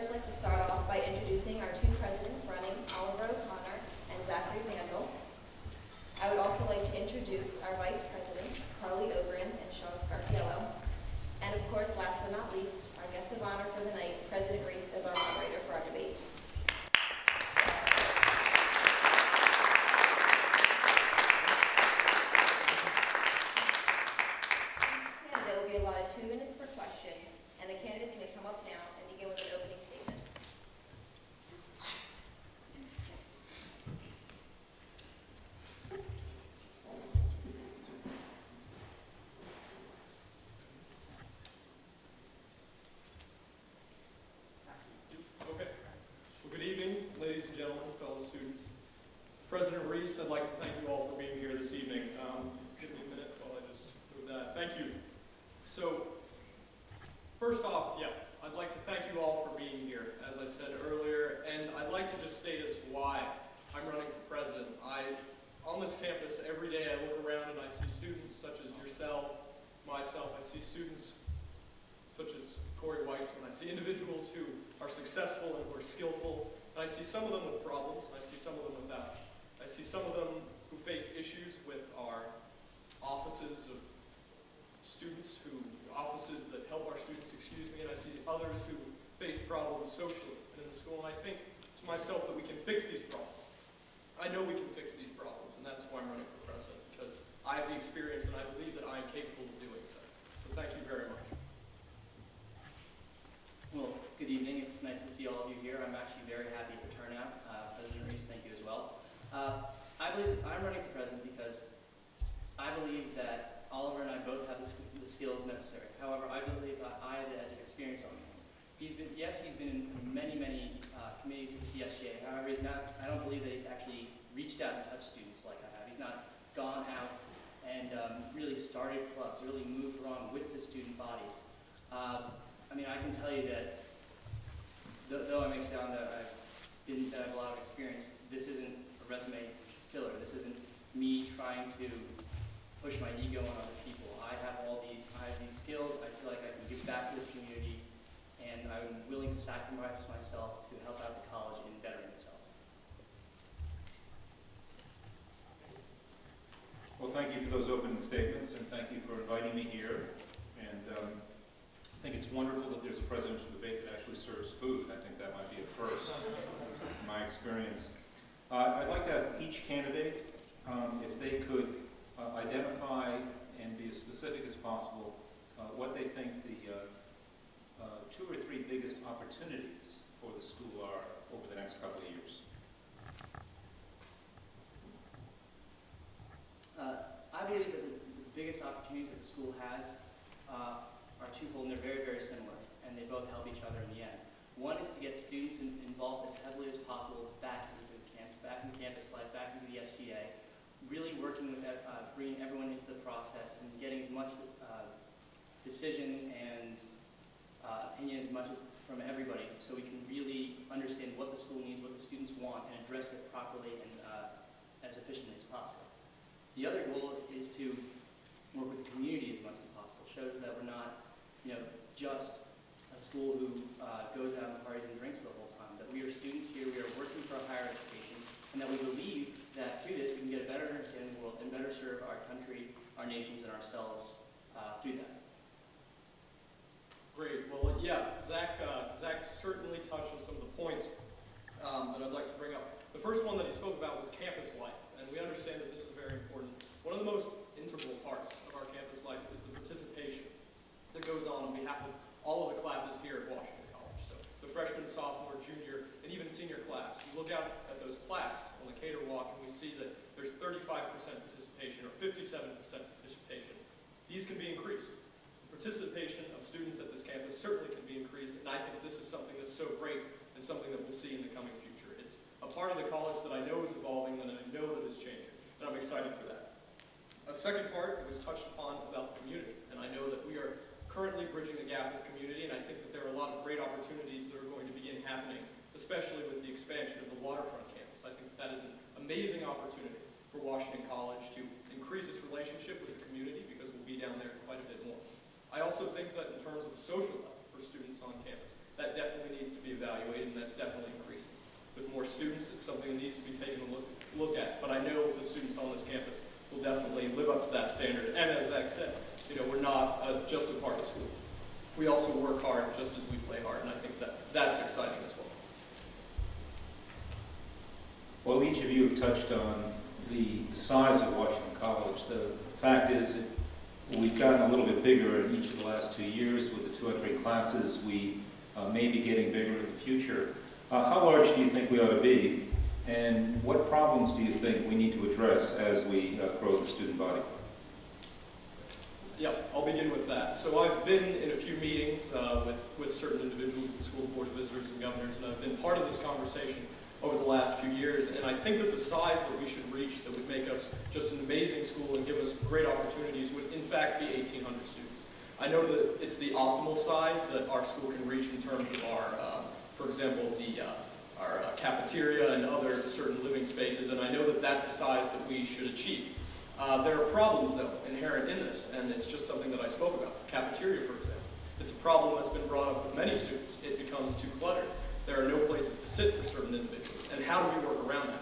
first like to start off by introducing our two presidents running, Oliver O'Connor and Zachary Vandal. I would also like to introduce our vice presidents, Carly Ogren and Sean Scarpiello. And of course, last but not least, our guest of honor for the night, President Reese, as our moderator for our debate. Each candidate will be allotted 2 minutes per question, and the candidates may come up now and begin with an opening statement. Ladies and gentlemen, fellow students. President Reese, I'd like to thank you all for being here this evening. Give me a minute while I just move that. Thank you. So, first off, I'd like to thank you all for being here, as I said earlier, and I'd like to just state as why I'm running for president. On this campus, every day I look around and I see students such as yourself, myself, I see students such as Corey Weissman. I see individuals who are successful and who are skillful. And I see some of them with problems, and I see some of them without. I see some of them who face issues with our offices of students, offices that help our students, and I see others who face problems socially and in the school. And I think to myself that we can fix these problems. I know we can fix these problems, and that's why I'm running for president, because I have the experience and I believe that I am capable of doing so. So thank you very much. Well, good evening. It's nice to see all of you here. I'm actually very happy for turnout. President Reese, thank you as well. I believe I'm running for president because I believe that Oliver and I both have the skills necessary. However, I believe that I have the edge of experience on him. He's been in many committees with the SGA. However, I don't believe that he's actually reached out and touched students like I have. He's not gone out and really started clubs, really moved around with the student bodies. I can tell you that, though I may sound that I have a lot of experience, this isn't a resume filler. This isn't me trying to push my ego on other people. I have these skills. I feel like I can give back to the community, and I'm willing to sacrifice myself to help out the college in bettering itself. Well, thank you for those opening statements, and thank you for inviting me here. And I think it's wonderful that there's a presidential debate that actually serves food. I think that might be a first in my experience. I'd like to ask each candidate if they could identify and be as specific as possible what they think the 2 or 3 biggest opportunities for the school are over the next couple of years. I believe that the biggest opportunities that the school has are twofold, and they're very similar, and they both help each other in the end. One is to get students involved as heavily as possible back into campus life, back into the SGA, really working with bringing everyone into the process and getting as much decision and opinion as much from everybody, so we can really understand what the school needs, what the students want, and address it properly and as efficiently as possible. The other goal is to work with the community as much as possible, show that we're not just a school who goes out and parties and drinks the whole time, that we are students here, we are working for a higher education, and that we believe that through this we can get a better understanding of the world and better serve our country, our nations, and ourselves through that. Great. Well, Zach certainly touched on some of the points that I'd like to bring up. The first one that he spoke about was campus life, and we understand that this is very important. One of the most integral parts of our campus life is the participation that goes on behalf of all of the classes here at Washington College. So the freshman, sophomore, junior, and even senior class. We look out at those plaques on the cater walk and we see that there's 35% participation or 57% participation. These can be increased. The participation of students at this campus certainly can be increased, and I think this is something that's so great and something that we'll see in the coming future. It's a part of the college that I know is evolving and I know that is changing, and I'm excited for that. A second part was touched upon about the community, and I know that we are currently bridging the gap with community, and I think that there are a lot of great opportunities that are going to begin happening, especially with the expansion of the waterfront campus. I think that is an amazing opportunity for Washington College to increase its relationship with the community, because we'll be down there quite a bit more. I also think that in terms of social life, for for students on campus. That definitely needs to be evaluated, and that's definitely increasing. With more students, it's something that needs to be taken a look at. But I know the students on this campus will definitely live up to that standard. And as Zach said, we're not just a party school. We also work hard just as we play hard, and I think that's exciting as well. Well, each of you have touched on the size of Washington College. The fact is that we've gotten a little bit bigger in each of the last 2 years with the 203 classes. We may be getting bigger in the future. How large do you think we ought to be? And what problems do you think we need to address as we grow the student body? Yeah, I'll begin with that. So I've been in a few meetings with certain individuals at the School Board of Visitors and Governors, and I've been part of this conversation over the last few years. And I think that the size that we should reach that would make us just an amazing school and give us great opportunities would in fact be 1,800 students. I know that it's the optimal size that our school can reach in terms of our, for example, our cafeteria and other certain living spaces, and I know that that's a size that we should achieve. There are problems, though, inherent in this, and it's just something that I spoke about. The cafeteria, for example. It's a problem that's been brought up with many students. It becomes too cluttered. There are no places to sit for certain individuals, and how do we work around that?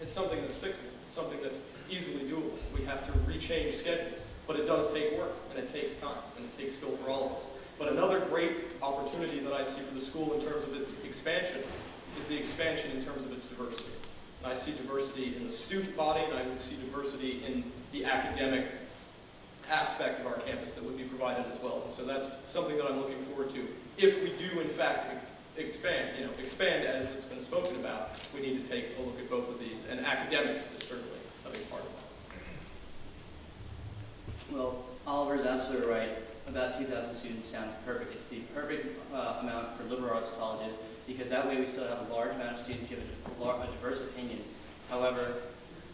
It's something that's fixable. It's something that's easily doable. We have to rechange schedules, but it does take work, and it takes time, and it takes skill for all of us. But another great opportunity that I see for the school in terms of its expansion is the expansion in terms of its diversity. And I see diversity in the student body, and I would see diversity in the academic aspect of our campus that would be provided as well. And so that's something that I'm looking forward to. If we do, in fact, expand as it's been spoken about, we need to take a look at both of these, and academics is certainly a big part of that. Well, Oliver's absolutely right. About 2,000 students sounds perfect. It's the perfect amount for liberal arts colleges, because that way we still have a large amount of students who have a diverse opinion. However,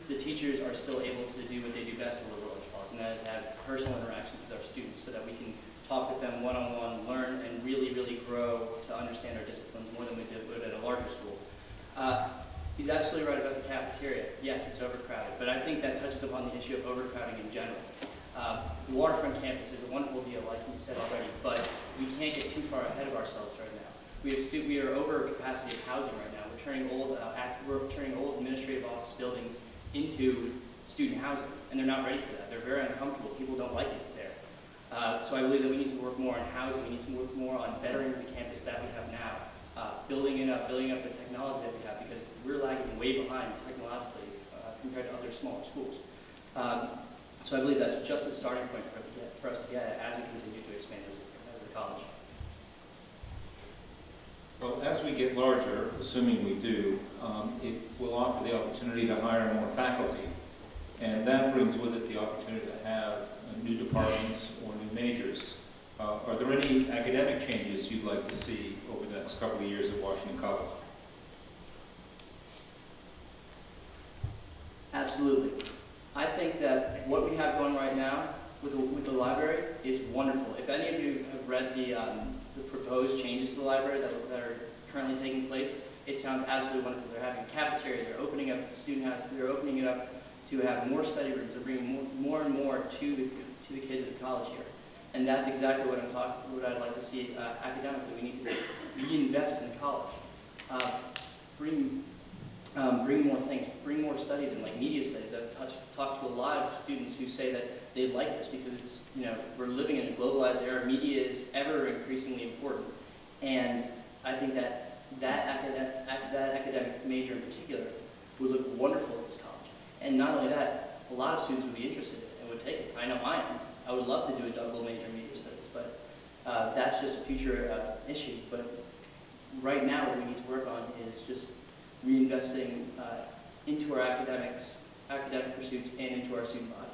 the teachers are still able to do what they do best at a liberal arts college, and that is have personal interactions with our students so that we can talk with them one-on-one, learn, and really, really grow to understand our disciplines more than we would at a larger school. He's absolutely right about the cafeteria. Yes, it's overcrowded, but I think that touches upon the issue of overcrowding in general. The waterfront campus is a wonderful deal, like he said already, but we can't get too far ahead of ourselves right now. We are over capacity of housing right now. We're turning old administrative office buildings into student housing, and they're not ready for that. They're very uncomfortable. People don't like it there. So I believe that we need to work more on housing. We need to work more on bettering the campus that we have now, building up the technology that we have, because we're lagging way behind technologically compared to other smaller schools. So I believe that's just the starting point for us to get at as we continue to expand as the college. Well, as we get larger, assuming we do, it will offer the opportunity to hire more faculty, and that brings with it the opportunity to have new departments or new majors. Are there any academic changes you'd like to see over the next couple of years at Washington College? Absolutely. I think that what we have going right now with the library is wonderful. If any of you have read the proposed changes to the library that are currently taking place, it sounds absolutely wonderful. They're having a cafeteria, they're opening up the student house, they're opening it up to have more study rooms, they're bringing more and more to the kids at the college here. And that's exactly what I'd like to see academically. We need to reinvest in college. Bring more things, bring more studies in, like media studies. I've talked to a lot of students who say that they like this because it's, we're living in a globalized era. Media is ever increasingly important, and I think that academic major in particular would look wonderful at this college. And not only that, a lot of students would be interested in it and would take it. I know I am. I would love to do a double major in media studies, but that's just a future issue. But right now, what we need to work on is just reinvesting into our academic pursuits and into our student body.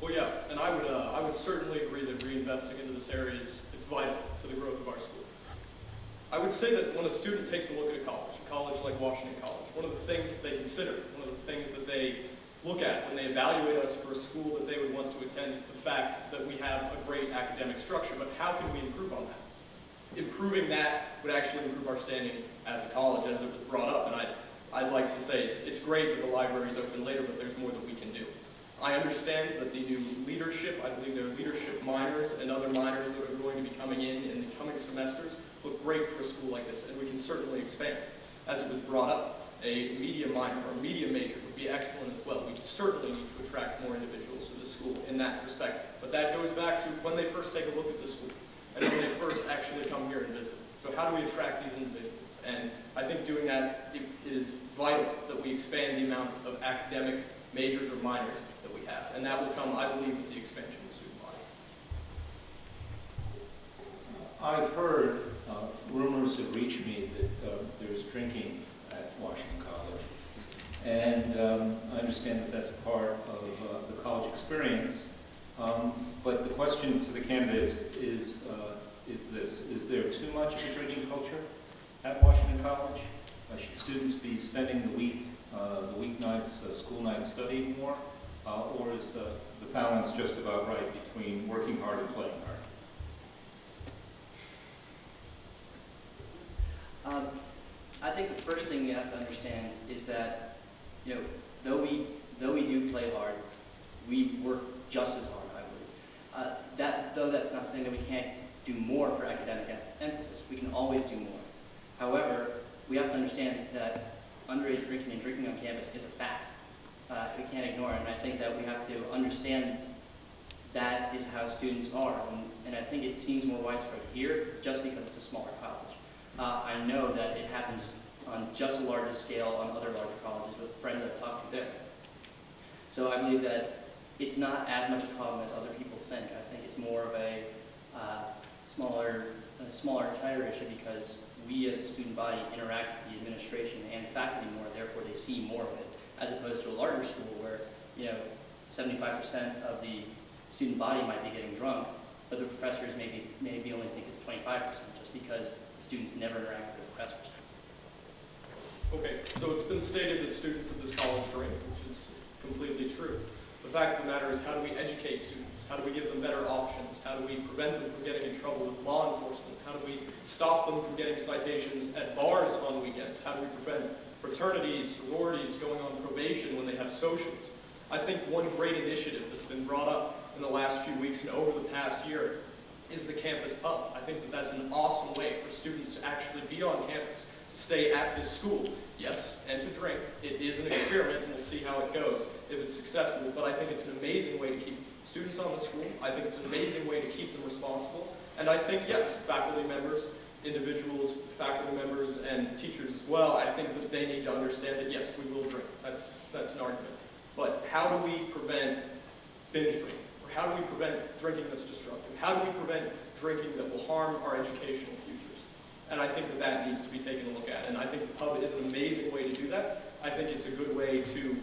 Well, yeah, and I would certainly agree that reinvesting into this area is vital to the growth of our school. I would say that when a student takes a look at a college like Washington College, one of the things that they consider, one of the things that they look at when they evaluate us for a school that they would want to attend is the fact that we have a great academic structure, but how can we improve on that? Improving that would actually improve our standing as a college, as it was brought up, and I'd like to say it's great that the library is open later, but there's more that we can do. I understand that the new leadership, I believe there are leadership minors and other minors that are going to be coming in the coming semesters, look great for a school like this, and we can certainly expand. As it was brought up, a media minor or media major would be excellent as well. We certainly need to attract more individuals to the school in that perspective. But that goes back to when they first take a look at the school and when they first actually come here and visit. So how do we attract these individuals? And I think doing that, it is vital that we expand the amount of academic majors or minors that we have. And that will come, I believe, with the expansion of the student body. I've heard rumors have reached me that there's drinking at Washington College. And I understand that that's part of the college experience. But the question to the candidates is this: is there too much of a drinking culture at Washington College? Should students be spending the weeknights, school nights studying more? Or is the balance just about right between working hard and playing hard? I think the first thing we have to understand is that, you know, though we do play hard, we work just as hard, I believe. Though that's not saying that we can't do more for academic emphasis. We can always do more. However, we have to understand that underage drinking and drinking on campus is a fact. We can't ignore it, and I think that we have to understand that is how students are, and I think it seems more widespread here just because it's a smaller college. I know that it happens on just a larger scale on other larger colleges with friends I've talked to there. So I believe that it's not as much a problem as other people think. I think it's more of a smaller, tighter issue because we as a student body interact with the administration and faculty more, therefore they see more of it, as opposed to a larger school where, you know, 75% of the student body might be getting drunk, but the professors maybe only think it's 25% just because the students never interact with their professors. Okay, so it's been stated that students at this college drink, which is completely true. The fact of the matter is, how do we educate students? How do we give them better options? How do we prevent them from getting in trouble with law enforcement? How do we stop them from getting citations at bars on weekends? How do we prevent fraternities, sororities going on probation when they have socials? I think one great initiative that's been brought up in the last few weeks and over the past year is the campus pub. I think that that's an awesome way for students to actually be on campus, to stay at this school, yes, and to drink. It is an experiment, and we'll see how it goes if it's successful, but I think it's an amazing way to keep students on the school. I think it's an amazing way to keep them responsible, and I think, yes, faculty members, individuals, faculty members, and teachers as well, I think that they need to understand that, yes, we will drink. That's an argument. But how do we prevent binge drinking? Or how do we prevent drinking that's destructive? How do we prevent drinking that will harm our educational futures? And I think that that needs to be taken a look at. And I think the pub is an amazing way to do that. I think it's a good way to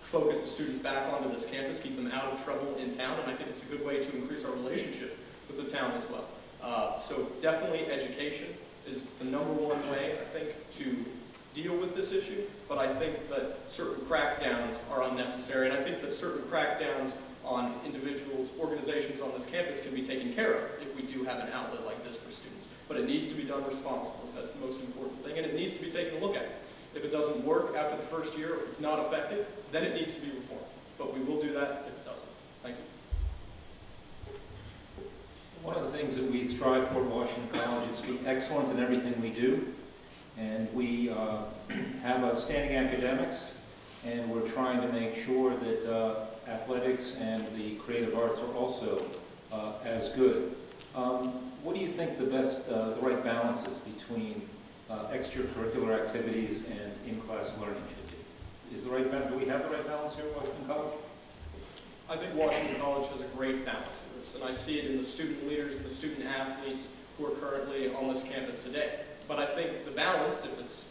focus the students back onto this campus, keep them out of trouble in town, and I think it's a good way to increase our relationship with the town as well. So definitely education is the #1 way, I think, to deal with this issue, but I think that certain crackdowns are unnecessary, and I think that certain crackdowns on individuals, organizations on this campus can be taken care of if we do have an outlet like this for students. But it needs to be done responsibly. That's the most important thing, and it needs to be taken a look at. If it doesn't work after the first year, if it's not effective, then it needs to be reformed. But we will do that if it doesn't. Thank you. One of the things that we strive for at Washington College is to be excellent in everything we do. And we have outstanding academics, and we're trying to make sure that athletics and the creative arts are also as good. What do you think the right balance is between extracurricular activities and in-class learning should be? Is the right balance? Do we have the right balance here at Washington College? I think Washington College has a great balance of this, and I see it in the student leaders and the student athletes who are currently on this campus today. But I think the balance, if it's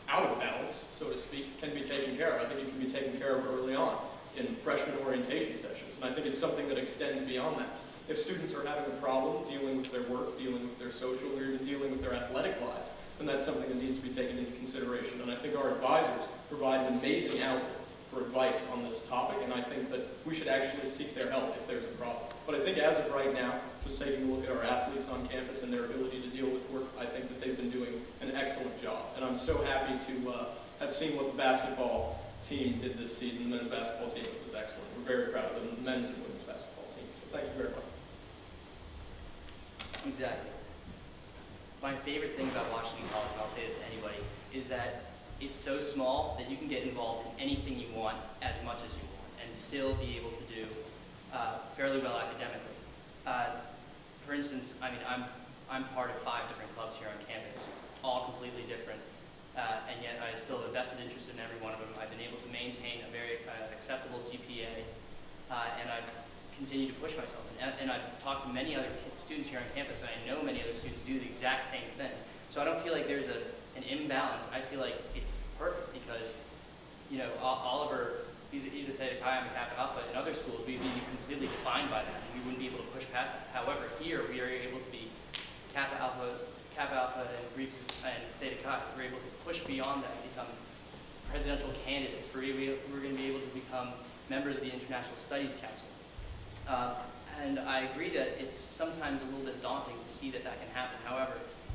out of balance, so to speak, can be taken care of. I think it can be taken care of early on in freshman orientation sessions, and I think it's something that extends beyond that. If students are having a problem dealing with their work, dealing with their social, or even dealing with their athletic lives, then that's something that needs to be taken into consideration. And I think our advisors provide an amazing outlet for advice on this topic, and I think that we should actually seek their help if there's a problem. But I think as of right now, just taking a look at our athletes on campus and their ability to deal with work, I think that they've been doing an excellent job. And I'm so happy to have seen what the basketball team did this season, the men's basketball team. It was excellent. We're very proud of them, the men's and women's basketball team. So thank you very much. Exactly. My favorite thing about Washington College, and I'll say this to anybody, is that it's so small that you can get involved in anything you want as much as you want and still be able to do fairly well academically. For instance, I mean, I'm part of 5 different clubs here on campus, all completely different, and yet I still have a vested interest in every one of them. I've been able to maintain a very acceptable GPA, and I continue to push myself. And I've talked to many other students here on campus, and I know many other students do the exact same thing. So I don't feel like there's an imbalance. I feel like it's perfect because, you know, Oliver, he's a Theta Chi, I'm a Kappa Alpha. In other schools, we'd be completely defined by that, and we wouldn't be able to push past that. However, here we are able to be Kappa Alpha and Greeks and Theta Chi. So we're able to push beyond that and become presidential candidates. We're going to be able to become members of the International Studies Council. And I agree that it's sometimes a little bit daunting to see that that can happen. However,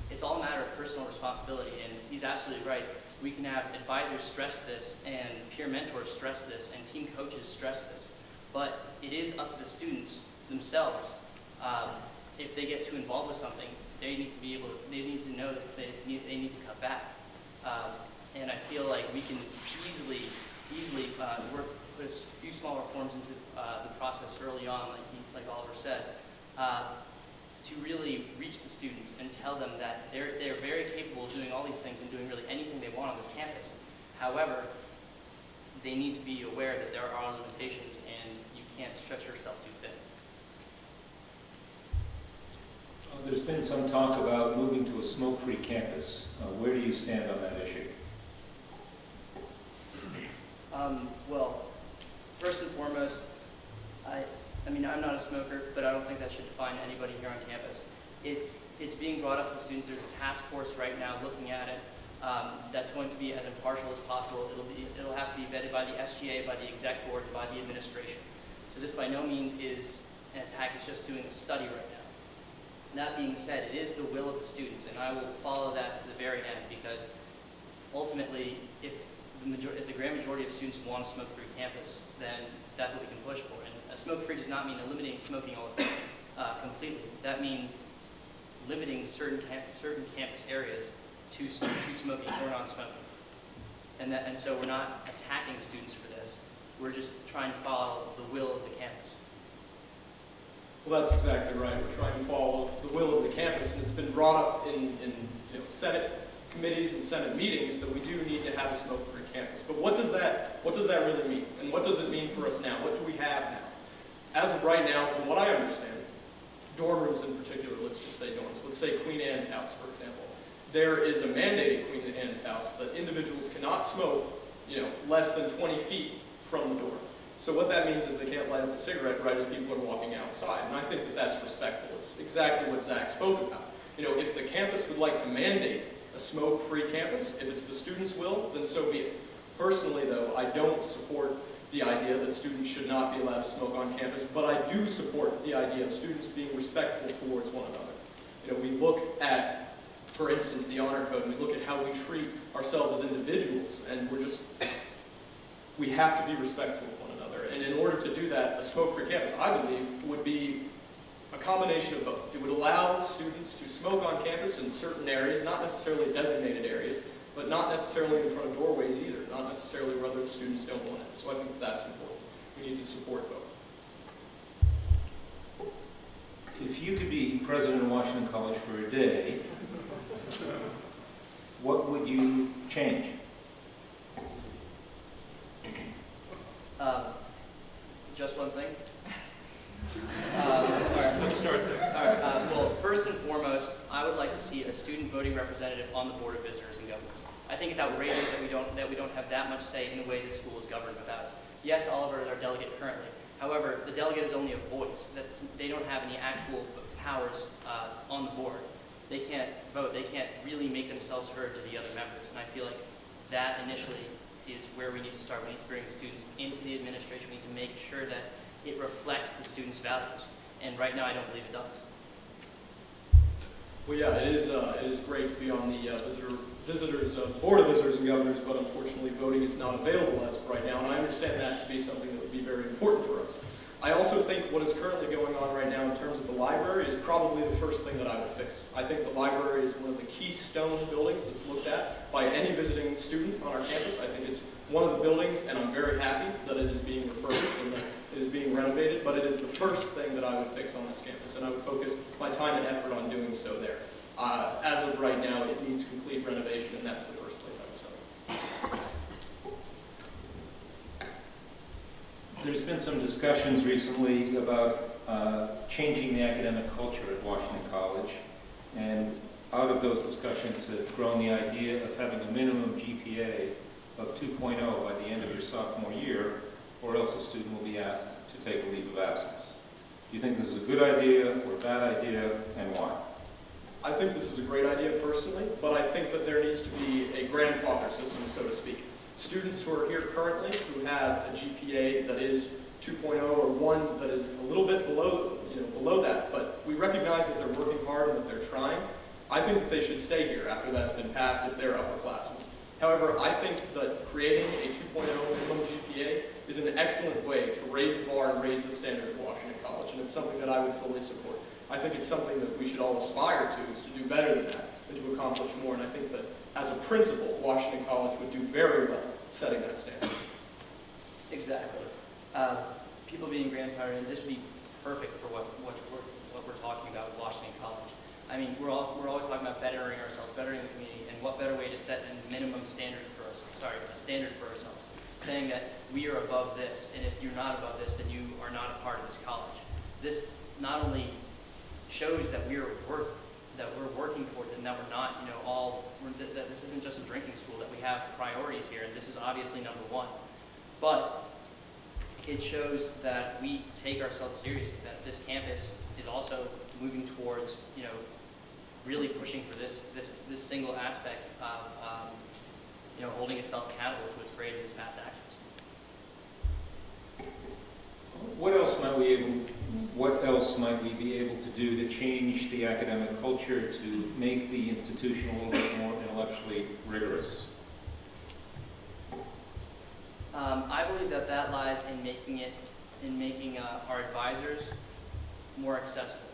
it's all a matter of personal responsibility, and he's absolutely right. We can have advisors stress this, and peer mentors stress this, and team coaches stress this, but it is up to the students themselves. If they get too involved with something, they need to know that they need to cut back. And I feel like we can easily put a few small reforms into the process early on, like Oliver said, to really reach the students and tell them that they're very capable of doing all these things and doing really anything they want on this campus. However, they need to be aware that there are limitations and you can't stretch yourself too thin. There's been some talk about moving to a smoke-free campus. Where do you stand on that issue? Well, first and foremost, I mean, I'm not a smoker, but I don't think that should define anybody here on campus. It's being brought up with students. There's a task force right now looking at it that's going to be as impartial as possible. It'll have to be vetted by the SGA, by the exec board, and by the administration. So this by no means is an attack. It's just doing a study right now. That being said, it is the will of the students, and I will follow that to the very end because ultimately, if the grand majority of students want a smoke-free campus, then that's what we can push for. And smoke-free does not mean eliminating smoking altogether completely. That means limiting certain campus areas to smoking or non-smoking. And so we're not attacking students for this. We're just trying to follow the will of the campus. Well, that's exactly right. We're trying to follow the will of the campus, and it's been brought up in Senate committees and Senate meetings that we do need to have a smoke-free campus. But what does that really mean? And what does it mean for us now? What do we have now? As of right now, from what I understand, dorm rooms in particular, let's just say dorms, let's say Queen Anne's house, for example. There is a mandate at Queen Anne's house that individuals cannot smoke, less than 20 feet from the door. So what that means is they can't light up a cigarette right as people are walking outside. And I think that that's respectful. It's exactly what Zach spoke about. If the campus would like to mandate a smoke-free campus, if it's the students' will, then so be it. Personally, though, I don't support the idea that students should not be allowed to smoke on campus, but I do support the idea of students being respectful towards one another. We look at, for instance, the honor code, and we look at how we treat ourselves as individuals, and we have to be respectful of one another. And in order to do that, a smoke-free campus, I believe, would be a combination of both. It would allow students to smoke on campus in certain areas, not necessarily designated areas, but not necessarily in front of doorways either, not necessarily where other students don't want it. So I think that that's important. We need to support both. If you could be president of Washington College for a day, what would you change? Just one thing? Let's start there. All right, well, first and foremost, I would like to see a student voting representative on the Board of Visitors and Governors. I think it's outrageous that we don't have that much say in the way the school is governed without us. Yes, Oliver is our delegate currently. However, the delegate is only a voice. They don't have any actual powers on the board. They can't vote. They can't really make themselves heard to the other members. And I feel like that initially is where we need to start. We need to bring students into the administration. We need to make sure that it reflects the students' values. And right now, I don't believe it does. Well, yeah, it is great to be on the Board of Visitors and Governors, but unfortunately voting is not available as of right now, and I understand that to be something that would be very important for us. I also think what is currently going on right now in terms of the library is probably the first thing that I would fix. I think the library is one of the keystone buildings that's looked at by any visiting student on our campus. I think it's one of the buildings, and I'm very happy that it is being refurbished and that it is being renovated, but it is the first thing that I would fix on this campus, and I would focus my time and effort on doing so there. As of right now, it needs complete renovation, and that's the first place I would start. There's been some discussions recently about changing the academic culture at Washington College, and out of those discussions have grown the idea of having a minimum GPA of 2.0 by the end of your sophomore year, or else a student will be asked to take a leave of absence. Do you think this is a good idea or a bad idea, and why? I think this is a great idea personally, but I think that there needs to be a grandfather system, so to speak. Students who are here currently who have a GPA that is 2.0 or 1 that is a little bit below that, but we recognize that they're working hard and that they're trying. I think that they should stay here after that's been passed if they're upperclassmen. However, I think that creating a 2.0 minimum GPA is an excellent way to raise the bar and raise the standard at Washington College, and it's something that I would fully support. I think it's something that we should all aspire to, is to do better than that and to accomplish more, and I think that as a principal, Washington College would do very well setting that standard. Exactly. People being grandfathered in, this would be perfect for what we're talking about with Washington College. I mean, we're always talking about bettering ourselves, bettering the community, and what better way to set a minimum standard for us? A standard for ourselves, saying that we are above this, and if you're not above this, then you are not a part of this college. This not only shows that we're working towards it, and that we're not, that this isn't just a drinking school, that we have priorities here, and this is obviously number one. But it shows that we take ourselves seriously, that this campus is also moving towards, really pushing for this single aspect of, holding itself accountable to its grades and its past actions. What else might we be able to do to change the academic culture to make the institution a little bit more intellectually rigorous? I believe that lies in making our advisors more accessible.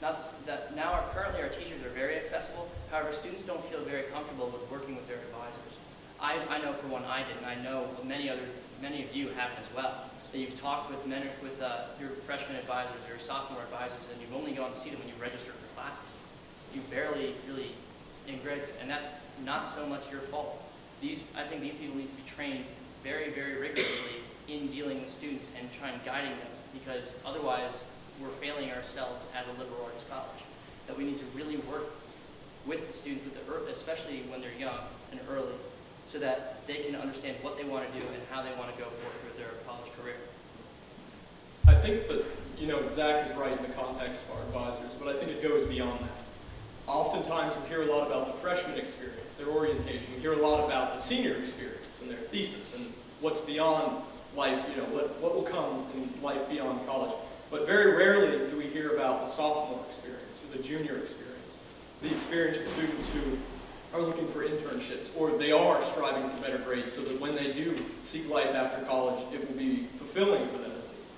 Not that now currently our teachers are very accessible. However, students don't feel very comfortable with working with their advisors. I know for one I did, and I know many of you haven't as well. That you've talked with your freshman advisors or your sophomore advisors, and you've only gone to see them when you registered for classes. You barely really integrated, and that's not so much your fault. I think these people need to be trained very, very rigorously in dealing with students and trying guiding them, because otherwise we're failing ourselves as a liberal arts college. That we need to really work with the students, especially when they're young and early, so that they can understand what they want to do and how they want to go forward with their college career. I think that, Zach is right in the context of our advisors, but I think it goes beyond that. Oftentimes we hear a lot about the freshman experience, their orientation. We hear a lot about the senior experience and their thesis and what's beyond life, what will come in life beyond college. But very rarely do we hear about the sophomore experience or the junior experience, the experience of students who are looking for internships, or they are striving for better grades so that when they do seek life after college, it will be fulfilling for them at least.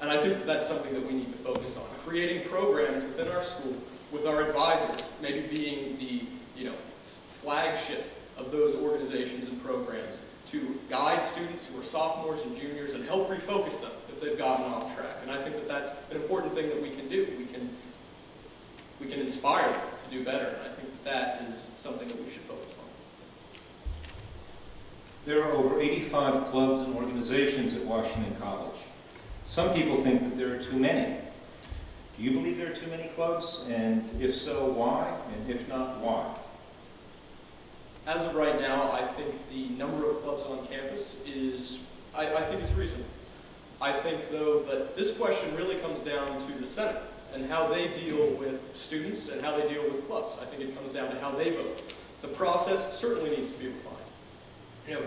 And I think that that's something that we need to focus on. Creating programs within our school with our advisors, maybe being the flagship of those organizations and programs to guide students who are sophomores and juniors and help refocus them if they've gotten off track. And I think that that's an important thing that we can do. We can inspire them to do better, and I think that is something that we should focus on. There are over 85 clubs and organizations at Washington College. Some people think that there are too many. Do you believe there are too many clubs? And if so, why? And if not, why? As of right now, I think the number of clubs on campus is, I think it's reasonable. I think, though, that this question really comes down to the Senate and how they deal with students and how they deal with clubs. I think it comes down to how they vote. The process certainly needs to be refined.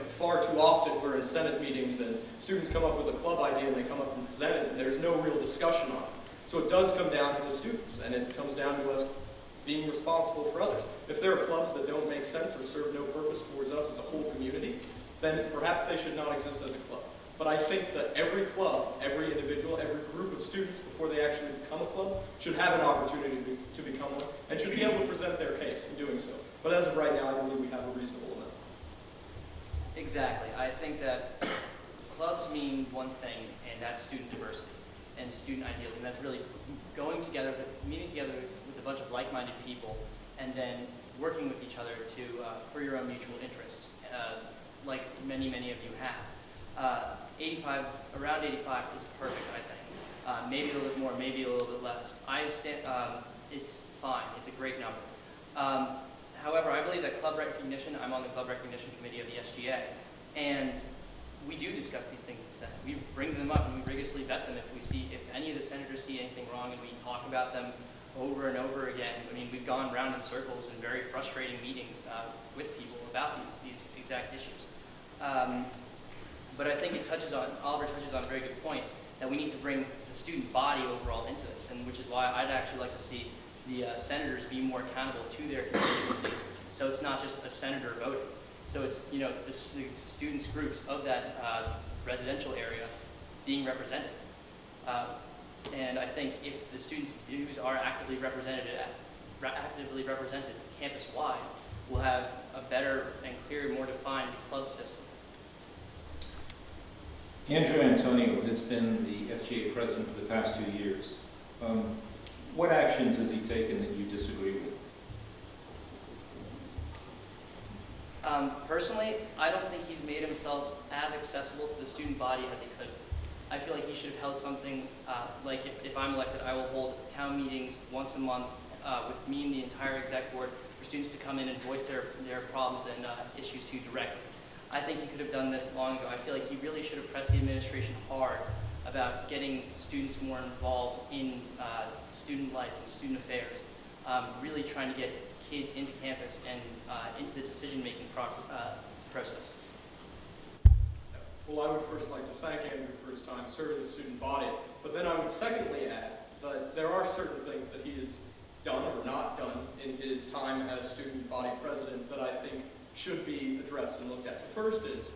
Far too often we're in Senate meetings and students come up with a club idea and they come up and present it, and there's no real discussion on it. So it does come down to the students, and it comes down to us being responsible for others. If there are clubs that don't make sense or serve no purpose towards us as a whole community, then perhaps they should not exist as a club. But I think that every club, every individual, every group of students, before they actually become a club, should have an opportunity to become one, and should be able to present their case in doing so. But as of right now, I believe we have a reasonable amount. Exactly. I think that clubs mean one thing, and that's student diversity and student ideals, and that's really going together, meeting together with a bunch of like-minded people, and then working with each other to for your own mutual interests, like many of you have. Around 85 is perfect, I think. Maybe a little bit more, maybe a little bit less. It's fine. It's a great number. However, I believe that club recognition, I'm on the club recognition committee of the SGA, and we do discuss these things in the Senate. We bring them up and we rigorously vet them if any of the senators see anything wrong, and we talk about them over and over again. I mean, we've gone round in circles in very frustrating meetings with people about these exact issues. But I think Oliver touches on a very good point, that we need to bring the student body overall into this, and which is why I'd actually like to see the senators be more accountable to their constituencies. So it's not just a senator voting. So it's, you know, the students groups of that residential area being represented. And I think if the students' views are actively represented campus-wide, we'll have a better and clearer, more defined club system. Andrew Antonio has been the SGA president for the past 2 years. What actions has he taken that you disagree with? Personally, I don't think he's made himself as accessible to the student body as he could. I feel like he should have held something like if I'm elected, I will hold town meetings once a month with me and the entire exec board for students to come in and voice their problems and issues to you directly. I think he could have done this long ago. I feel like he really should have pressed the administration hard about getting students more involved in student life and student affairs, really trying to get kids into campus and into the decision-making process. Well, I would first like to thank Andrew for his time serving the student body, but then I would secondly add that there are certain things that he has done or not done in his time as student body president that I think should be addressed and looked at. The first is,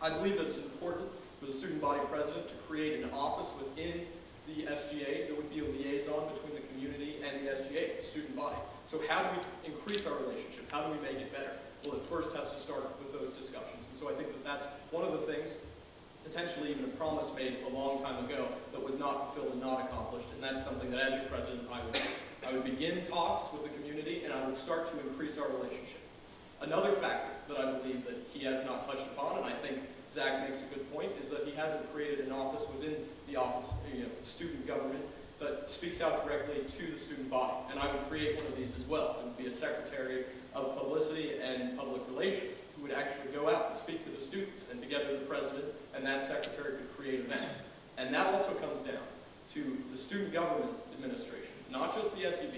I believe that it's important for the student body president to create an office within the SGA that would be a liaison between the community and the SGA, the student body. So how do we increase our relationship? How do we make it better? Well, it first has to start with those discussions. And so I think that that's one of the things, potentially even a promise made a long time ago that was not fulfilled and not accomplished. And that's something that as your president I would do. I would begin talks with the community and I would start to increase our relationship. Another factor that I believe that he has not touched upon, and I think Zach makes a good point, is that he hasn't created an office within the office, student government, that speaks out directly to the student body. And I would create one of these as well. It would be a secretary of publicity and public relations who would actually go out and speak to the students, and together the president and that secretary could create events. And that also comes down to the student government administration, not just the SEB,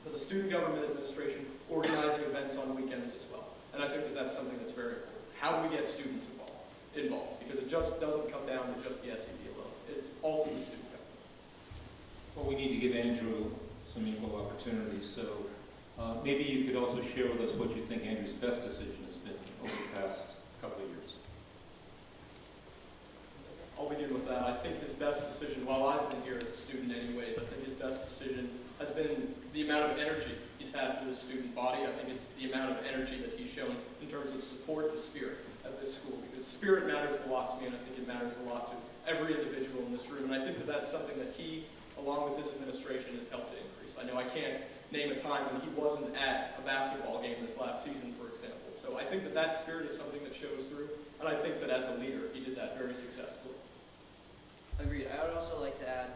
but the student government administration organizing events on weekends as well. And I think that that's something that's very important. How do we get students involved? Because it just doesn't come down to just the SEB alone. It's also the student government. Well, we need to give Andrew some equal opportunities, so maybe you could also share with us what you think Andrew's best decision has been over the past couple of years. I'll begin with that. I think his best decision, while I've been here as a student anyways, I think his best decision has been the amount of energy he's had for the student body. I think it's the amount of energy that he's shown in terms of support and spirit at this school, because spirit matters a lot to me, and I think it matters a lot to every individual in this room. And I think that that's something that he, along with his administration, has helped to increase. I know I can't name a time when he wasn't at a basketball game this last season, for example. So I think that that spirit is something that shows through, and I think that as a leader, he did that very successfully. Agreed. I would also like to add,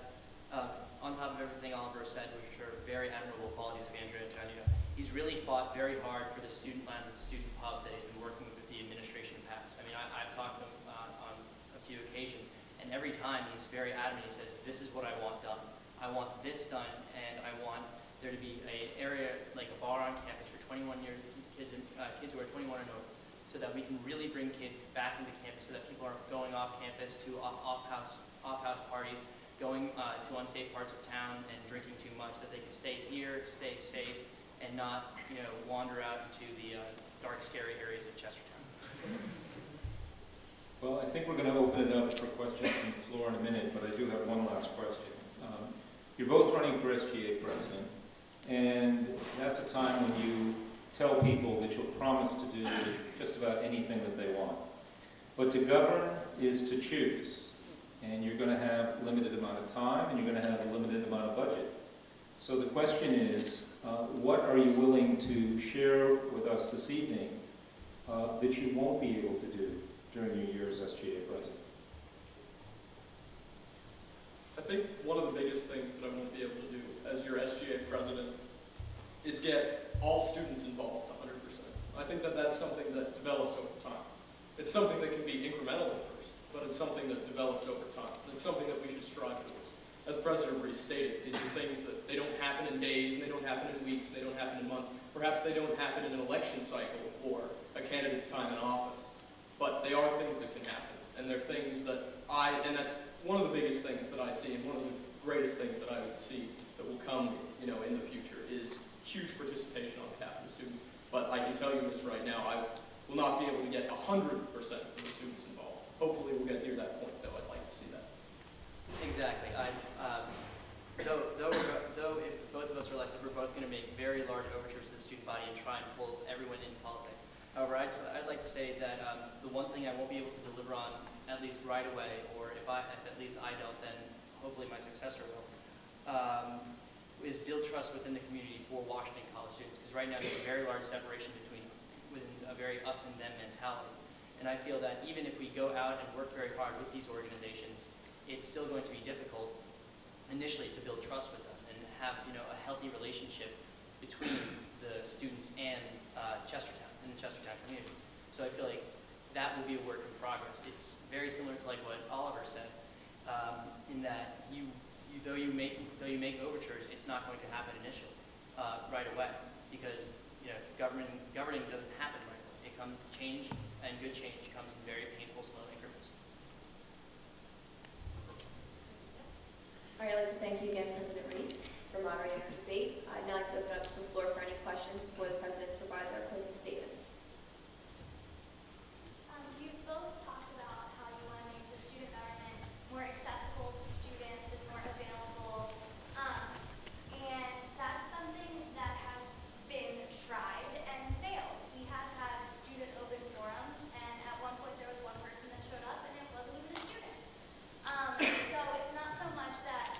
on top of everything Oliver said, which are very admirable qualities of Andrew Antonio, he's really fought very hard for the student land and the student pub that he's been working with the administration past. I mean, I've talked to him on a few occasions, and every time he's very adamant. He says, this is what I want done. I want this done, and I want there to be an area, like a bar on campus for 21-year kids who are 21 and over, so that we can really bring kids back into campus, so that people aren't going off campus to off-house parties, going to unsafe parts of town and drinking too much, that they can stay here stay safe, and not, wander out into the dark, scary areas of Chestertown. Well, I think we're going to open it up for questions from the floor in a minute, but I do have one last question. You're both running for SGA president, and that's a time when you tell people that you'll promise to do just about anything that they want. But to govern is to choose, and you're going to have a limited amount of time, and you're going to have a limited amount of budget. So the question is, what are you willing to share with us this evening that you won't be able to do during your year as SGA president? I think one of the biggest things that I won't be able to do as your SGA president is get all students involved 100%. I think that that's something that develops over time. It's something that can be incremental at first, but it's something that develops over time. It's something that we should strive towards. As President Reese stated, these are things that they don't happen in days, and they don't happen in weeks, and they don't happen in months. Perhaps they don't happen in an election cycle or a candidate's time in office. But they are things that can happen, and they're things that and that's one of the biggest things that I see, and one of the greatest things that I would see that will come, in the future is huge participation on behalf of the students. But I can tell you this right now, I will not be able to get 100% of the students involved. Hopefully we'll get near that point, though. I'd like to see that. Exactly. Though if both of us are elected, we're both going to make very large overtures to the student body and try and pull everyone into politics. However, I'd like to say that the one thing I won't be able to deliver on, at least right away, or if at least I don't, then hopefully my successor will, is build trust within the community for Washington College students. Because right now there's a very large separation within a very us and them mentality. And I feel that even if we go out and work very hard with these organizations, it's still going to be difficult initially to build trust with them and have a healthy relationship between the students and Chestertown and the Chestertown community. So I feel like that will be a work in progress. It's very similar to like what Oliver said, in that though you make overtures, it's not going to happen initially, right away, because governing doesn't happen right away. Change, and good change comes in very painful, slow increments. All right, I'd like to thank you again, President Reese, for moderating our debate. I'd now like to open up to the floor for any questions before the President provides our closing statements. You've both talked about how you want to make the student government more accessible to students and more available. And that's something that has been tried and failed. We have had student open forums, and at one point there was one person that showed up and it wasn't even a student. So it's not so much that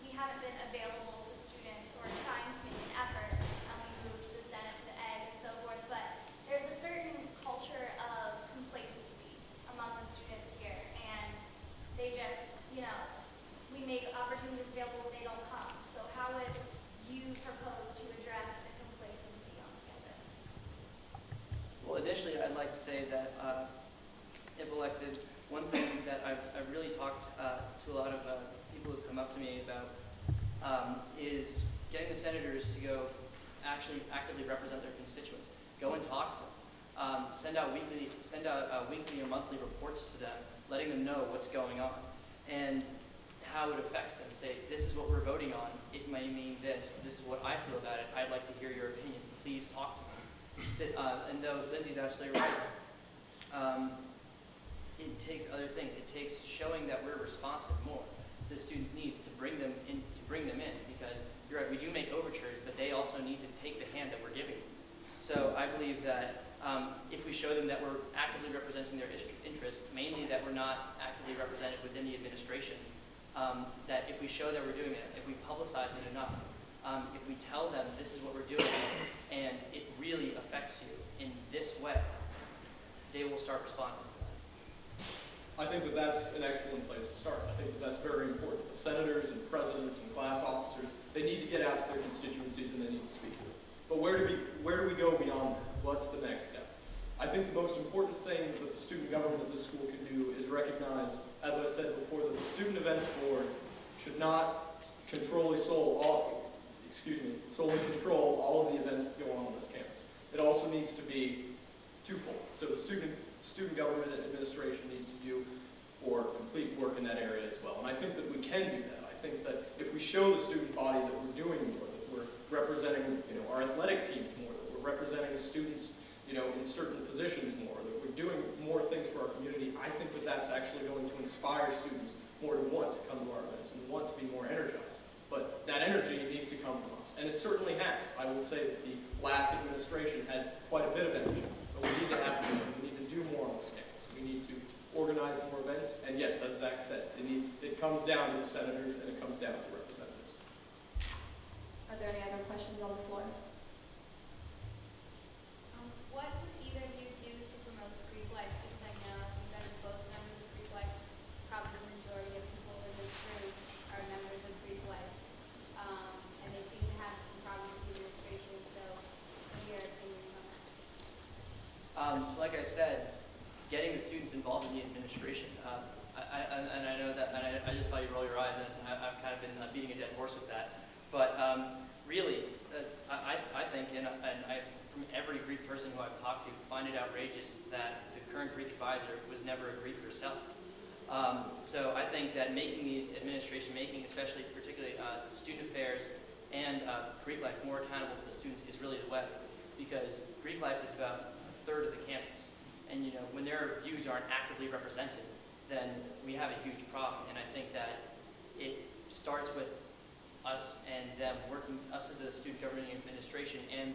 we haven't been available to students or trying to make an effort. We moved the Senate to the egg and so forth, but there's a certain culture of complacency among the students here, and they just, we make opportunities available, they don't come. So how would you propose to address the complacency on campus? Well, initially, I'd like to say that if elected, one thing that I've really talked to a lot of people who've come up to me about is getting the senators to go actually actively represent their constituents. Go and talk to them. Send out weekly or monthly reports to them, letting them know what's going on and how it affects them. Say, this is what we're voting on. It may mean this. This is what I feel about it. I'd like to hear your opinion. Please talk to me. And though Lindsay's absolutely right, it takes other things. It takes showing that we're responsive more to the student needs to bring them in. Because you're right, we do make overtures, but they also need to take the hand that we're giving them. So I believe that if we show them that we're actively representing their interests, mainly that we're not actively represented within the administration, that if we show that we're doing it, if we publicize it enough, if we tell them this is what we're doing and it really affects you in this way, they will start responding to that. I think that that's an excellent place to start. I think that that's very important. The senators and presidents and class officers, they need to get out to their constituencies and they need to speak to them. But where do we go beyond that? What's the next step? I think the most important thing that the student government at this school can do is recognize, as I said before, that the Student Events Board should not solely control all of the events that go on this campus. It also needs to be twofold. So the student government administration needs to do or complete work in that area as well. And I think that we can do that. I think that if we show the student body that we're doing more, that we're representing, our athletic teams more, that we're representing students, in certain positions more, that we're doing more things for our community, I think that that's actually going to inspire students more to want to come to our events and want to be more energized. But that energy needs to come from us, and it certainly has. I will say that the last administration had quite a bit of energy, but we need to have more. We need to do more on this campus. We need to organize more events, and yes, as Zach said, it comes down to the senators and it comes down to the representatives. Are there any other questions on the floor? What would either of you do to promote Greek life? Because I know you guys are both members of Greek life. Probably the majority of people in this room are members of Greek life. And they seem to have some problems with the administration. So what are your opinions on that? Like I said, getting the students involved in the administration. I know that, and I just saw you roll your eyes, and I've kind of been beating a dead horse with that. But really, I think, and from every Greek person who I've talked to, find it outrageous that the current Greek advisor was never a Greek herself. So I think that making the administration, especially particularly student affairs and Greek life more accountable to the students is really the way, because Greek life is about a third of the campus. And when their views aren't actively represented, then we have a huge problem. And I think that it starts with us and them working, us as a student governing administration and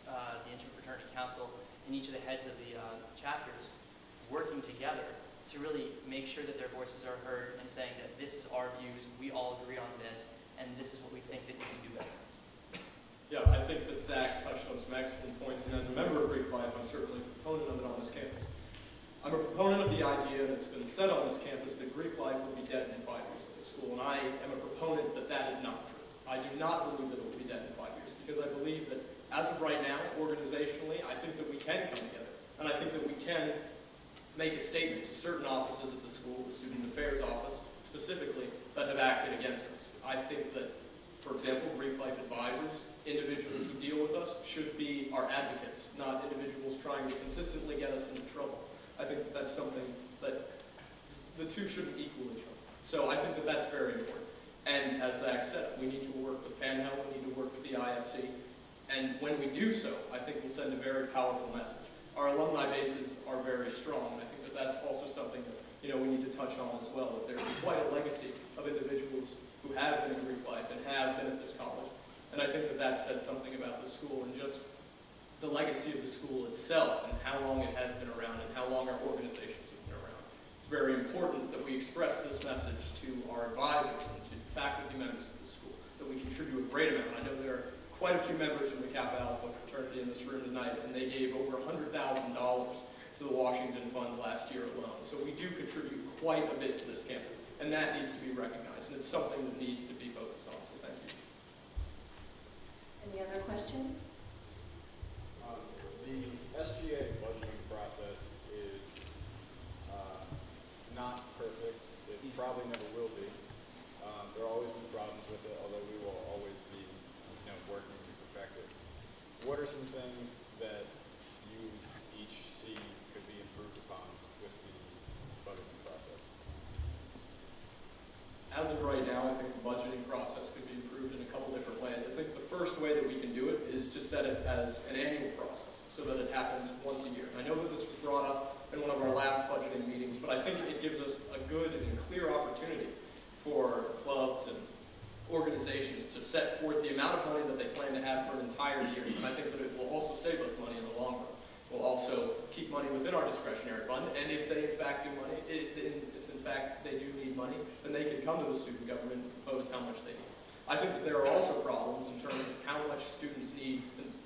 the Interfraternity Council and each of the heads of the chapters working together to really make sure that their voices are heard and saying that this is our views, we all agree on this, and this is what we think that you can do better. Yeah, I think that Zach touched on some excellent points, and as a member of Greek life, I'm certainly a proponent of it on this campus. I'm a proponent of the idea, and it's been said on this campus, that Greek life will be dead in 5 years at the school, and I am a proponent that that is not true. I do not believe that it will be dead in 5 years, because I believe that as of right now, organizationally, I think that we can come together, and I think that we can make a statement to certain offices at the school, the Student Affairs Office specifically, that have acted against us. I think that, for example, Greek life advisors, individuals who deal with us, should be our advocates, not individuals trying to consistently get us into trouble. I think that that's something that the two shouldn't equal each other. So I think that that's very important. And as Zach said, we need to work with Panhandle, we need to work with the IFC, and when we do so, I think we'll send a very powerful message. Our alumni bases are very strong, and I think that that's also something that we need to touch on as well, that there's quite a legacy of individuals who have been in Greek life and have been at this college. And I think that that says something about the school and just the legacy of the school itself and how long it has been around and how long our organizations have been around. It's very important that we express this message to our advisors and to the faculty members of the school, that we contribute a great amount. I know there are quite a few members from the Kappa Alpha fraternity in this room tonight, and they gave over $100,000 to the Washington Fund last year alone. So we do contribute quite a bit to this campus, and that needs to be recognized, and it's something that needs to be focused on, so thank you. Any other questions? The SGA budgeting process is not perfect. It probably never will be. There will always be problems with it, although we will always be working to perfect it. What are some things that you each see could be improved upon with the budgeting process? As of right now, I think the budgeting process could be improved in a couple different ways. I think the first way that we can do it is to set it as an annual process so that it happens once a year. And I know that this was brought up in one of our last budgeting meetings, but I think it gives us a good and clear opportunity for clubs and organizations to set forth the amount of money that they plan to have for an entire year. And I think that it will also save us money in the long run. We'll also keep money within our discretionary fund, and if they in fact do money, if in fact they do need money, then they can come to the student government and propose how much they need. I think that there are also problems in terms of how much students need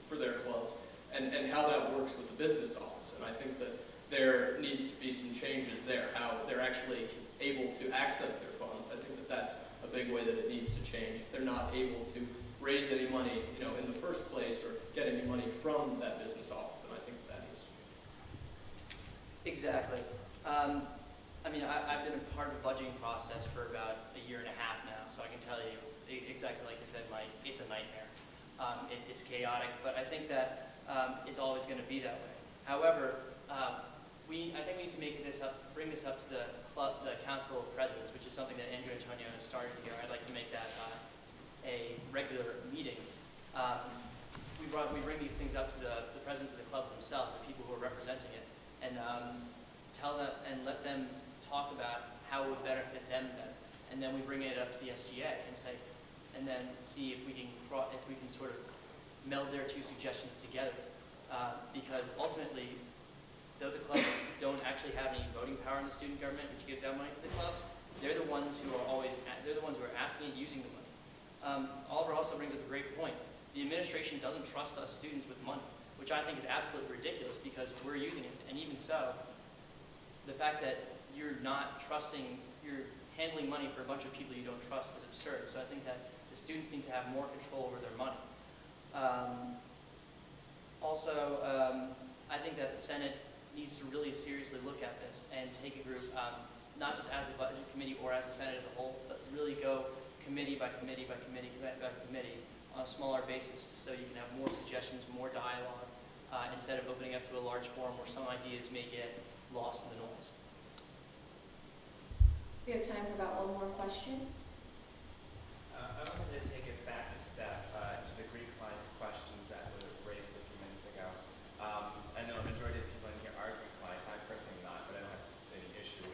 for their clubs and how that works with the business office. And I think that there needs to be some changes there, how they're actually able to access their funds. I think that that's a big way that it needs to change. If they're not able to raise any money, in the first place or get any money from that business office, then I think that needs to change. Exactly. I've been a part of the budgeting process for about a year and a half now, so I can tell you exactly like you said, Mike, it's a nightmare. It's chaotic, but I think that it's always going to be that way. However, I think we need to bring this up to the Council of Presidents, which is something that Andrew Antonio has started here. I'd like to make that a regular meeting we bring these things up to the presidents of the clubs themselves, the people who are representing it, and tell them and let them talk about how it would benefit them better. And then we bring it up to the SGA and say, and then see if we can sort of meld their two suggestions together. Because ultimately, though the clubs don't actually have any voting power in the student government, which gives out money to the clubs, they're the ones who are asking and using the money. Oliver also brings up a great point. The administration doesn't trust us students with money, which I think is absolutely ridiculous because we're using it. And even so, the fact that you're handling money for a bunch of people you don't trust is absurd. So I think that the students need to have more control over their money. I think that the Senate needs to really seriously look at this and take a group, not just as the Budget Committee or as the Senate as a whole, but really go committee by committee by committee by committee on a smaller basis so you can have more suggestions, more dialogue, instead of opening up to a large forum where some ideas may get lost in the noise. We have time for about one more question. I wanted to take it back a step to the Greek life questions that were raised a few minutes ago. I know a majority of the people in here are Greek life. I personally not, but I don't have any issue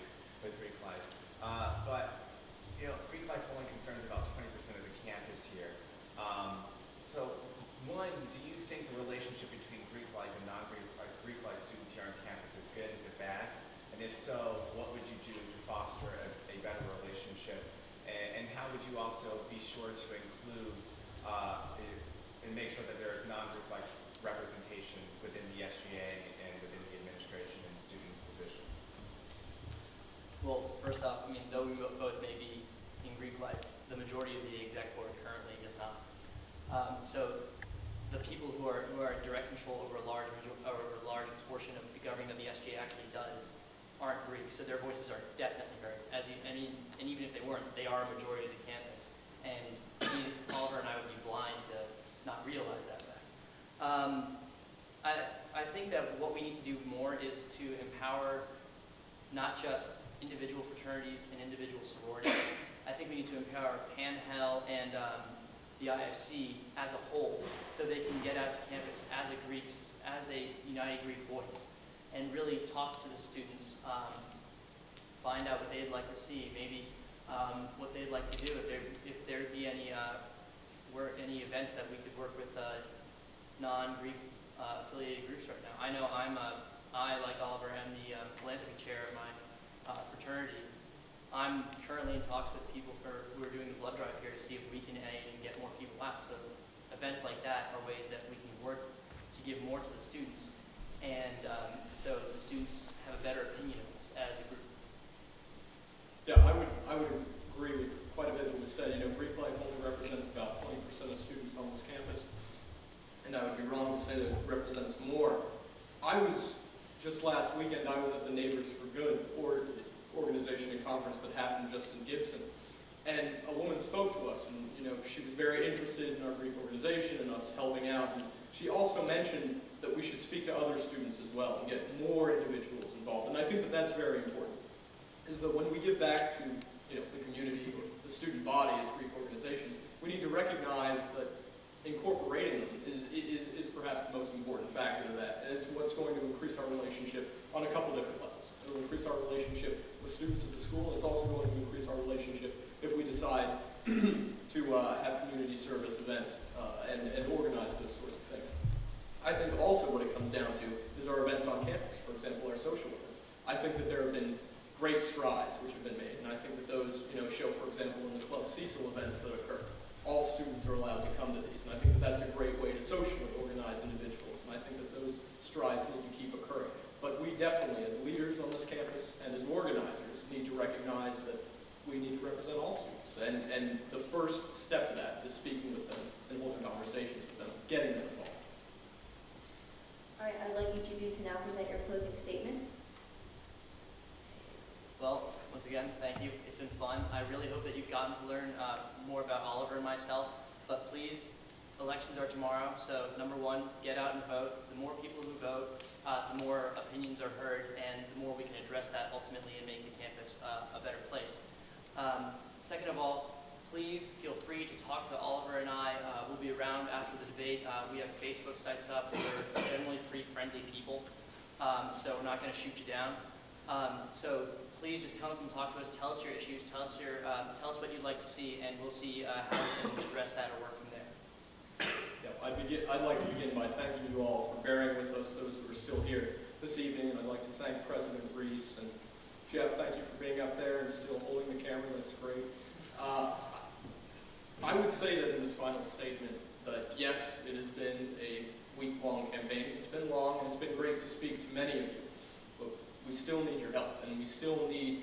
with Greek life. But Greek life only concerns about 20% of the campus here. So, one, do you think the relationship between Greek life and non-Greek life students here on campus is good? Is it bad? And if so, what would you do to foster a better relationship? And how would you also be sure to include and make sure that there is non-Greek life representation within the SGA and within the administration and student positions? Well, first off, though we both may be in Greek life, the majority of the exec board currently is not. So the people who are in direct control over a large portion of the governing that the SGA actually does aren't Greek, so their voices are definitely heard. And even if they weren't, they are a majority of the campus. And Oliver and I would be blind to not realize that fact. I think that what we need to do more is to empower not just individual fraternities and individual sororities. I think we need to empower PANHEL and the IFC as a whole so they can get out to campus as a united Greek voice and really talk to the students, find out what they'd like to see, maybe what they'd like to do, if there'd be any events that we could work with non-Greek affiliated groups right now. I know I, like Oliver, am the philanthropy chair of my fraternity. I'm currently in talks with people who are doing the blood drive here to see if we can aid and get more people out. So events like that are ways that we can work to give more to the students, and so the students have a better opinion of us as a group. Yeah, I would agree with quite a bit that was said. Greek life only represents about 20% of students on this campus, and I would be wrong to say that it represents more. Just last weekend, I was at the Neighbors for Good organization and conference that happened just in Gibson, and a woman spoke to us, and she was very interested in our Greek organization and us helping out. And she also mentioned that we should speak to other students as well and get more individuals involved. And I think that that's very important. Is that when we give back to the community or the student body as Greek organizations, we need to recognize that incorporating them is perhaps the most important factor to that. And it's what's going to increase our relationship on a couple different levels. It will increase our relationship with students at the school, and it's also going to increase our relationship if we decide to have community service events and organize those sorts of things. I think also what it comes down to is our events on campus, for example, our social events. I think that there have been great strides which have been made, and I think that those show, for example, in the Club Cecil events that occur, all students are allowed to come to these, and I think that that's a great way to socially organize individuals, and I think that those strides need to keep occurring. But we definitely, as leaders on this campus and as organizers, need to recognize that we need to represent all students, and the first step to that is speaking with them and holding conversations with them, getting them involved. All right, I'd like each of you to now present your closing statements. Well, once again, thank you. It's been fun. I really hope that you've gotten to learn more about Oliver and myself. But please, elections are tomorrow, so number one, get out and vote. The more people who vote, the more opinions are heard, and the more we can address that ultimately and make the campus a better place. Second of all, please feel free to talk to Oliver and I. We'll be around after the debate. We have Facebook sites up. We're generally pretty friendly people, so we're not going to shoot you down. So please just come up and talk to us. Tell us your issues. Tell us what you'd like to see, and we'll see how we can address that or work from there. Yeah, I'd like to begin by thanking you all for bearing with us, those who are still here this evening, and I'd like to thank President Reese and Jeff. Thank you for being up there and still holding the camera. That's great. I would say that in this final statement that yes, it has been a week-long campaign. It's been long, and it's been great to speak to many of you, but we still need your help, and we still need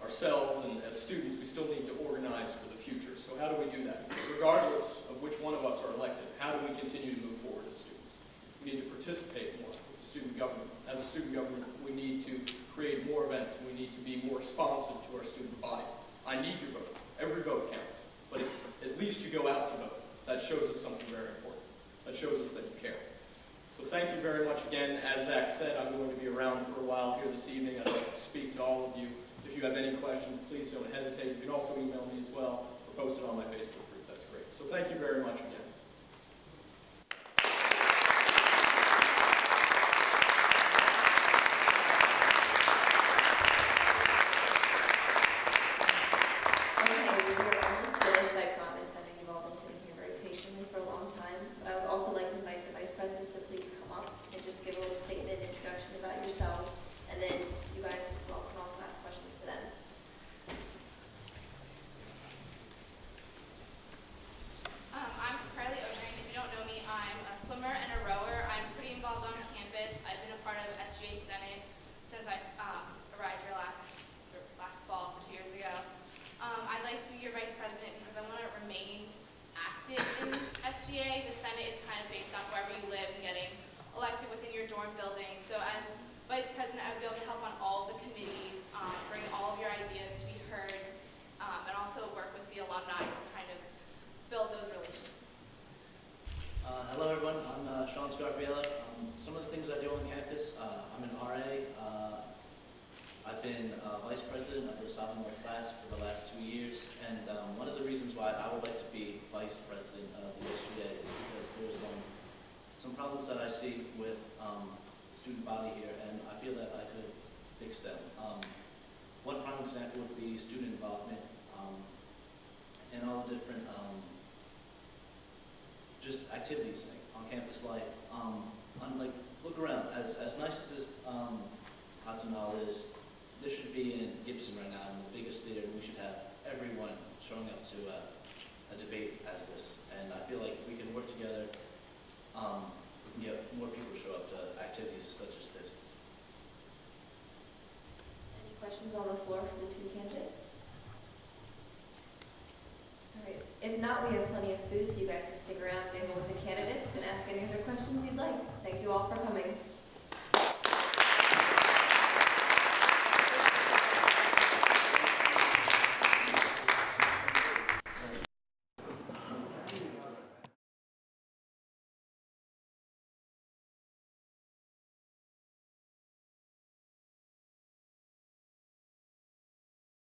ourselves, and as students, we still need to organize for the future. So how do we do that? Regardless of which one of us are elected, how do we continue to move forward as students? We need to participate more with the student government. As a student government, we need to create more events, and we need to be more responsive to our student body. I need your vote. Every vote counts. But if at least you go out to vote, that shows us something very important. That shows us that you care. So thank you very much again. As Zach said, I'm going to be around for a while here this evening. I'd like to speak to all of you. If you have any questions, please don't hesitate. You can also email me as well or post it on my Facebook group. That's great. So thank you very much again. To please come up and just give a little statement, introduction about yourselves, and then you guys as well can also ask questions to them. I'm Carly Ogren. If you don't know me, I'm a swimmer and a rower. I'm pretty involved on campus. I've been a part of SGA Senate since I arrived here last fall, so 2 years ago. I'd like to be your vice president because I want to remain active in SGA. The Senate is kind of based off wherever you live and getting elected within your dorm building. So as vice president, I would be able to help on all of the committees, bring all of your ideas to be heard, and also work with the alumni to kind of build those relations. Hello everyone, I'm Sean Scarpiello. Some of the things I do on campus, I'm an RA. I've been vice president of the sophomore class for the last 2 years, and one of the reasons why I would like to be vice president of the SGA is because there's some problems that I see with the student body here, and I feel that I could fix them. One prime example would be student involvement and all the different just activities on campus life. Look around, as nice as this Hudson Hall is, this should be in Gibson right now, in the biggest theater. We should have everyone showing up to a debate as this. And I feel like if we can work together, we can get more people to show up to activities such as this. Any questions on the floor for the two candidates? All right. If not, we have plenty of food, so you guys can stick around and mingle with the candidates and ask any other questions you'd like. Thank you all for coming.